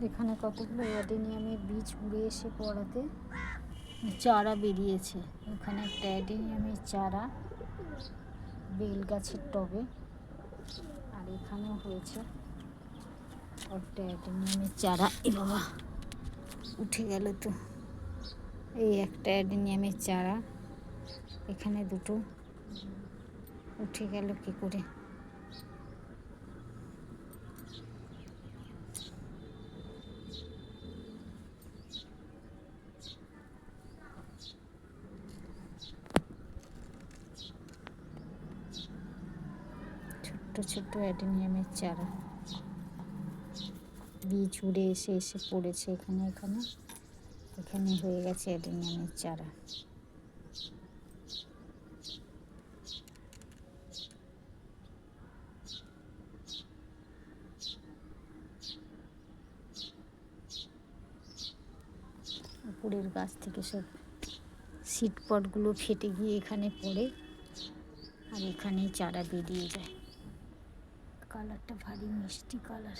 এখানে কতগুলো অ্যাডেনিয়ামের বীজ উড়ে এসে পড়াতে চারা বেরিয়েছে। এখানে একটা অ্যাডেনিয়ামের চারা বেল গাছের টবে, আর এখানেও হয়েছে একটা অ্যাডেনিয়ামের চারা। এ বাবা, উঠে গেল তো। এই একটা অ্যাডেনিয়ামের চারা, এখানে দুটো, উঠে গেল কি করে? ছোট্ট ছোট্ট অ্যাডেনিয়ামের চারা, বীজ উড়ে এসে এসে পড়েছে এখানে। এখানে হয়ে গেছে অ্যাডেনিয়ামের চারা। উপরের গাছ থেকে সব সিড পটগুলো ফেটে গিয়ে এখানে পড়ে, আর এখানেই চারা বেরিয়ে যায়। কালারটা ভারী মিষ্টি কালার।